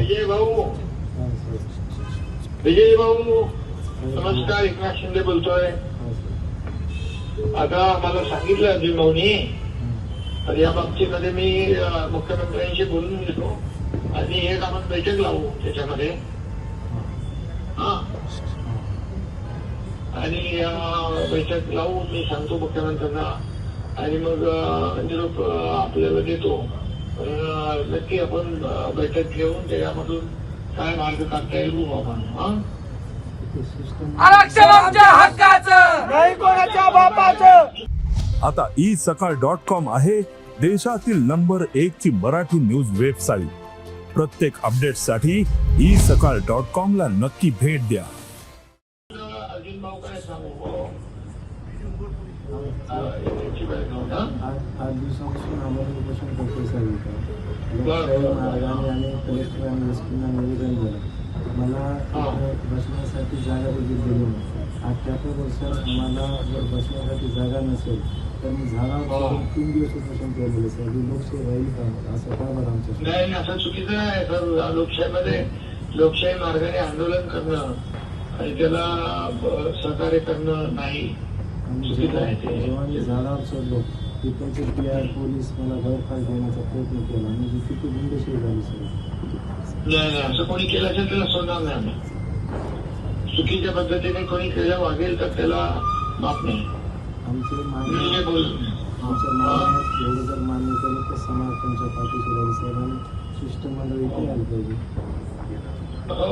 विजय भाऊ नमस्कार. एकनाथ शिंदे बोलतोय. आता मला सांगितलं अजून भाऊनी, तर या बाबतीमध्ये मी मुख्यमंत्र्यांशी बोलून घेतो आणि एक आपण बैठक लावू त्याच्यामध्ये. हा, आणि बैठक लावू, मी सांगतो मुख्यमंत्र्यांना आणि मग निरोप आपल्याला देतो. नक्की आपण बैठक घेऊन त्याच्यामधून काय मार्ग काढता येईल आपण. आरक्षण आमच्या हक्काचं, नाही कोणाच्या बापाचं. आता isakal.com आहे देशातील नंबर 1 ची मराठी न्यूज वेबसाईट. प्रत्येक अपडेटसाठी isakal.com ला नक्की भेट द्या. अजून भाऊ काय सांगू, आठ दिवसापासून आम्हाला उपोषण करतोय साहेब. मार्गाने आणि कलेक्टर आणि एसपींना निवेदन झालं. मला बसण्यासाठी जागा देखील दिली नाही. 78 वर्षात आम्हाला जर बसण्यासाठी जागा नसेल तर मी झाडावर 3 दिवस उपोषण केलेलं साहेब. ही लोकशाही राहील का? असं काय बरं आमच्या नाही, असं चुकीचं आहे सर. लोकशाहीमध्ये लोकशाही मार्गाने आंदोलन करणं आणि त्याला सहकार्य करणं नाही, चुकीचं आहे ते. जेव्हा मी झाडावर चढलो तिकडचे PR पोलीस मला गैरफायदा देण्याचा प्रयत्न केला. म्हणजे किती गुंडशाही झाली सर. नाही, असं कोणी केलं असेल त्याला सोडणार नाही आम्ही. चुकीच्या पद्धतीने कोणी केलं वागेल तर त्याला माफ नाही. आमचे मान्य मी बोल आमच्या मान्यात एवढं जर मान्य केलं तर समर्थांच्या पाठीशी राहील साहेबांनी शिष्टमंडळ इथे आलं पाहिजे.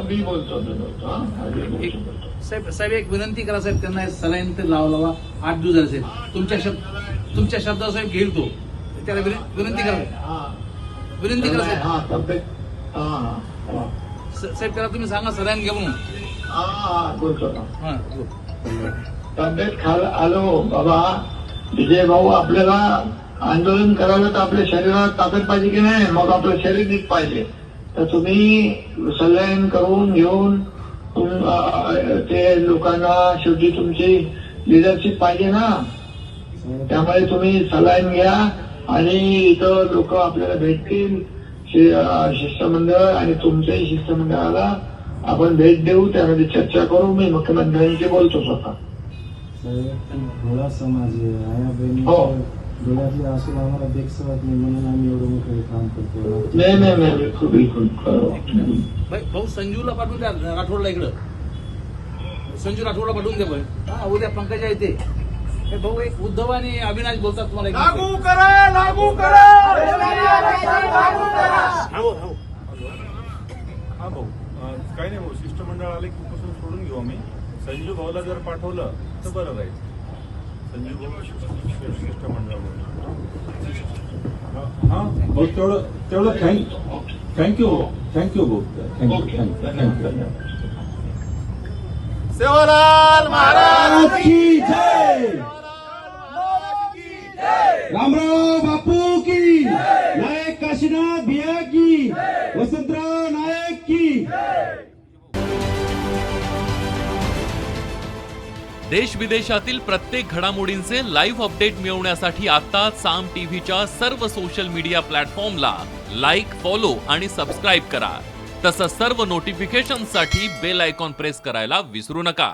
मी बोलतो. साहेब एक विनंती करा साहेब, त्यांना सलाईन तर लावा. 8 दिवस झाले साहेब. तुमच्या शब्दावर साहेब घेईल तो. त्याला विनंती करा, विनंती करा साहेब. साहेब त्याला तुम्ही सांगा सलाईन घ्या म्हणून. बोलतो तब्येत आलो बाबा. विजय भाऊ, आपल्याला आंदोलन करायला तर आपल्या शरीरात ताकद पाहिजे की नाही? मग आपलं शरीर नीट पाहिजे. तर तुम्ही सलाईन करून घेऊन ते लोकांना, शेवटी तुमची लिडरशिप पाहिजे ना, त्यामुळे तुम्ही सलाईन घ्या आणि इथं लोक आपल्याला भेटतील. शिष्टमंडळ आणि तुमच्याही शिष्टमंडळाला आपण भेट देऊ, त्यामध्ये चर्चा करू. मी मुख्यमंत्र्यांशी बोलतो स्वतः. धोळा समाज आहे, आया बहिणी डोळ्यातले असून आम्हाला देखसवत नाही म्हणून आम्ही एवढं मोठं काम करतो. नाही, बिलकुल. भाऊ संजूला पाठवून द्या राठोडला. इकडं संजू राठोडला पाठवून द्या भाऊ. उद्या पंकजा येते. भाऊ एक उद्धव आणि अविनाश बोलतात तुम्हाला. लागू करा, लागू करा. हा भाऊ, काही नाही भाऊ, शिष्टमंडळ आले की उपोषण सोडून घेऊ आम्ही. संजू भाऊला जर पाठवलं तर बरं राहील. संजू भाऊ शिष्टमंडळ. हा भाऊ, तेवढं थँक्यू भाऊ. थँक्यू. सेवालाल महाराज की जय. रामराव बापू की, नायक काशीनाथ भिया की, वसंतराव नायक की. देश विदेशातील प्रत्येक घडामोडींचे लाईव्ह अपडेट मिळवण्यासाठी आता साम टीव्हीच्या सर्व सोशल मीडिया प्लॅटफॉर्मला लाईक, फॉलो आणि सबस्क्राईब करा. तसंच सर्व नोटिफिकेशनसाठी बेल आयकॉन प्रेस करायला विसरू नका.